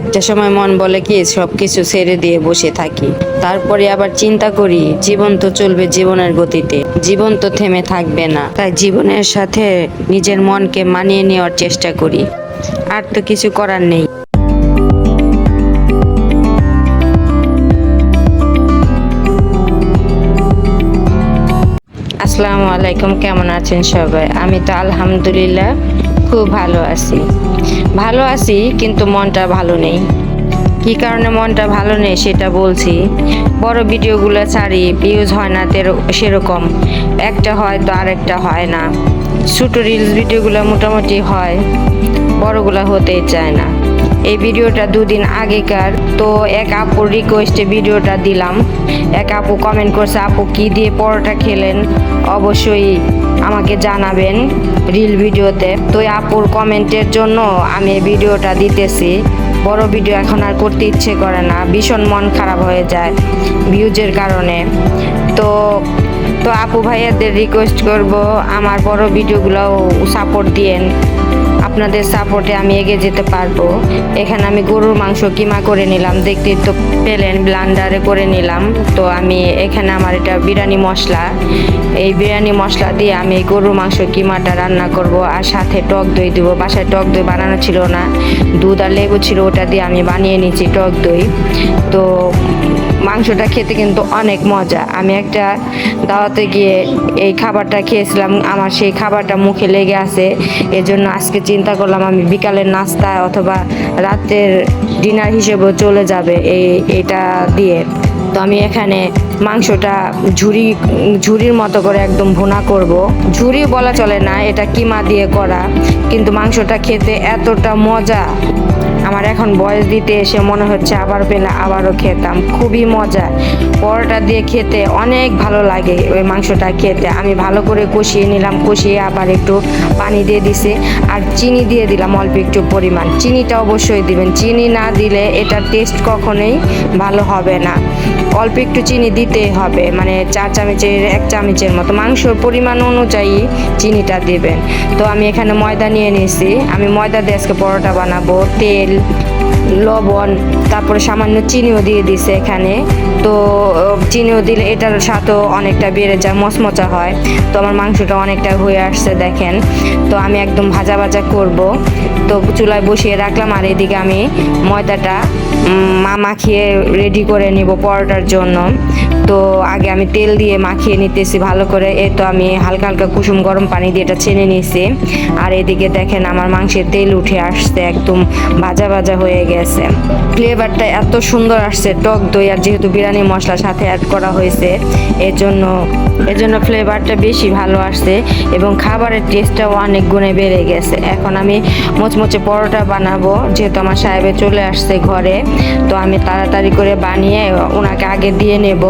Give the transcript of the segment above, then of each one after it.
একটা সময় মন বলে কি সবকিছু ছেড়ে দিয়ে বসে থাকি, তারপরে আবার চিন্তা করি জীবন তো চলবে জীবনের গতিতে, জীবন তো থেমে থাকবে না। তাই জীবনের সাথে নিজের মনকে মানিয়ে নেওয়ার চেষ্টা করি, আর তো কিছু করার নেই। আসসালামু আলাইকুম, কেমন আছেন সবাই? আমি তো আলহামদুলিল্লাহ খুব ভালো আছি কিন্তু মনটা ভালো নেই। কি কারণে মনটা ভালো নেই সেটা বলছি। বড় ভিডিওগুলো ছাড়ি, ভিউজ হয় না সেরকম, একটা হয় তো আরেকটা হয় না। ছোট রিলস ভিডিওগুলো মোটামুটি হয়, বড়গুলো হতেই চায় না। এই ভিডিওটা দুদিন আগেকার, তো এক আপুর রিকোয়েস্টে ভিডিওটা দিলাম। এক আপু কমেন্ট করছে, আপু কি দিয়ে পরোটা খেলেন অবশ্যই আমাকে জানাবেন রিল ভিডিওতে। তো আপুর কমেন্টের জন্য আমি এই ভিডিওটা দিতেছি। বড় ভিডিও এখন আর করতে ইচ্ছে করে না, ভীষণ মন খারাপ হয়ে যায় ভিউজের কারণে। তো আপু ভাইয়াদের রিকোয়েস্ট করব, আমার বড় ভিডিওগুলোও সাপোর্ট দিয়েন। আপনাদের সাপোর্টে আমি এগিয়ে যেতে পারবো। এখানে আমি গরুর মাংস কিমা করে নিলাম, দেখতেই তো পেলেন, ব্লান্ডারে করে নিলাম। তো আমি এখানে আমার এটা বিরিয়ানি মশলা, এই বিরিয়ানি মশলা দিয়ে আমি গরুর মাংস কিমাটা রান্না করব। আর সাথে টক দই দেবো, বাসায় টক দই বানানো ছিল না, দুধ আর লেবু ছিল, ওটা দিয়ে আমি বানিয়ে নিচ্ছি টক দই। তো মাংসটা খেতে কিন্তু অনেক মজা। আমি একটা দাওয়াতে গিয়ে এই খাবারটা খেয়েছিলাম, আমার সেই খাবারটা মুখে লেগে আছে। এজন্য আজকে চিন্তা করলাম আমি বিকালের নাস্তা অথবা রাতের ডিনার হিসেবেও চলে যাবে এইটা দিয়ে। তো আমি এখানে মাংসটা ঝুরির মতো করে একদম ভুনা করব। ঝুরি বলা চলে না, এটা কিমা দিয়ে করা, কিন্তু মাংসটা খেতে এতটা মজা, আমার এখন বয়স দিতে এসে মনে হচ্ছে আবার পেলে আবারও খেতাম। খুবই মজা, পরোটা দিয়ে খেতে অনেক ভালো লাগে ওই মাংসটা খেতে। আমি ভালো করে কষিয়ে নিলাম, কষিয়ে আবার একটু পানি দিয়ে দিছি, আর চিনি দিয়ে দিলাম অল্প একটু পরিমাণ। চিনিটা অবশ্যই দিবেন, চিনি না দিলে এটার টেস্ট কখনোই ভালো হবে না। অল্প একটু চিনি দিতেই হবে, মানে 4 চামচের 1 চামচের মতো, মাংসর পরিমাণ অনুযায়ী চিনিটা দিবেন। তো আমি এখানে ময়দা নিয়ে নিয়েছি, আমি ময়দা দিয়ে আজকে পরোটা বানাবো। তেল, লবণ, তারপরে সামান্য চিনিও দিয়ে দিছে এখানে। তো চিনিও দিলে এটার স্বাদও অনেকটা বেড়ে যায়, মচমচা হয়। তো আমার মাংসটা অনেকটা হয়ে আসছে দেখেন। তো আমি একদম ভাজা করব। তো চুলায় বসিয়ে রাখলাম, আর এদিকে আমি ময়দাটা মাখিয়ে রেডি করে নিব পরোটার জন্য। তো আগে আমি তেল দিয়ে মাখিয়ে নিতেছি ভালো করে। এই তো আমি হালকা কুসুম গরম পানি দিয়ে এটা ছেনে নিয়েছি। আর এদিকে দেখেন আমার মাংসের তেল উঠে আসছে, একদম ভাজা হয়ে গেছে। ফ্লেভারটা এত সুন্দর আসছে, টক দই আর যেহেতু বিরিয়ানি মশলা সাথে অ্যাড করা হয়েছে, এজন্য ফ্লেভারটা বেশি ভালো আসছে এবং খাবারের টেস্টটাও অনেক গুণে বেড়ে গেছে। এখন আমি মোচমোচে পরোটা বানাবো, যেহেতু আমার সাহেবে চলে আসছে ঘরে। তো আমি তাড়াতাড়ি করে বানিয়ে ওনাকে আগে দিয়ে নেব,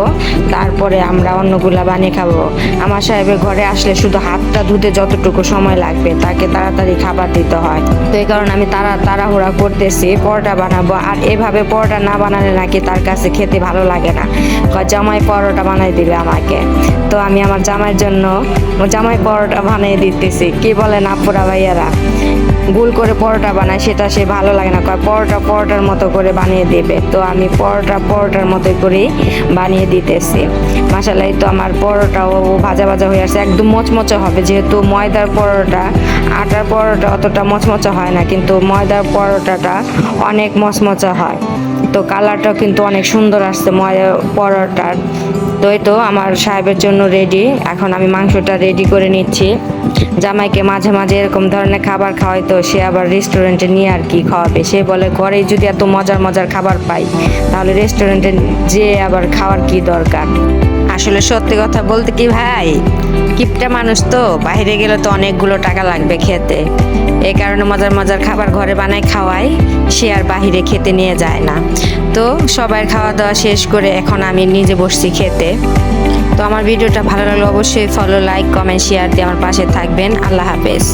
তারপরে আমরা অন্যগুলা বানিয়ে খাবো। আমার সাহেবের ঘরে আসলে শুধু হাতটা ধুতে যতটুকু সময় লাগবে, তাকে তাড়াতাড়ি খাবার দিতে হয়। তো এই কারণে আমি তাড়াহুড়া করতেছি, পরোটা বানাবো। আর এভাবে পরোটা না বানালে নাকি তার কাছে খেতে ভালো লাগে না, জামাই পরোটা বানাই দিবে আমাকে। তো আমি আমার জামাইয়ের জন্য জামাই পরোটা বানিয়ে দিতেছি। কি বলেন আপুরা ভাইয়ারা? গোল করে পরোটা বানায়, সেটা সে ভালো লাগে না, পরোটার মতো করে বানিয়ে দেবে। তো আমি পরোটার মতো করেই বানিয়ে দিতেছি। মাশাআল্লাহ, তো আমার পরোটাও ভাজা হয়ে আসছে, একদম মচমচে হবে। যেহেতু ময়দার পরোটা, আটার পরোটা অতটা মচমচে হয় না, কিন্তু ময়দার পরোটাটা অনেক মচমচে হয়। তো কালারটাও কিন্তু অনেক সুন্দর আসছে ময়দার পরোটার। তো এই তো আমার সাহেবের জন্য রেডি। এখন আমি মাংসটা রেডি করে নিচ্ছি। জামাইকে মাঝে এরকম ধরনের খাবার খাওয়াই, তো সে আবার রেস্টুরেন্টে নিয়ে আর কি খাওয়াবে? সে বলে ঘরেই যদি এত মজার খাবার পাই, তাহলে রেস্টুরেন্টে যেয়ে আবার খাওয়ার কি দরকার? আসলে সত্যি কথা বলতে কি ভাই, কিপটা মানুষ তো, বাইরে গেলে তো অনেকগুলো টাকা লাগবে খেতে। এই কারণে মজার খাবার ঘরে বানায় খাওয়াই, সে আর বাহিরে খেতে নিয়ে যায় না। তো সবার খাওয়া দাওয়া শেষ করে এখন আমি নিজে বসছি খেতে। তো আমার ভিডিওটা ভালো লাগলে অবশ্যই ফলো, লাইক, কমেন্ট, শেয়ার দিয়ে আমার পাশে থাকবেন। আল্লাহ হাফেজ।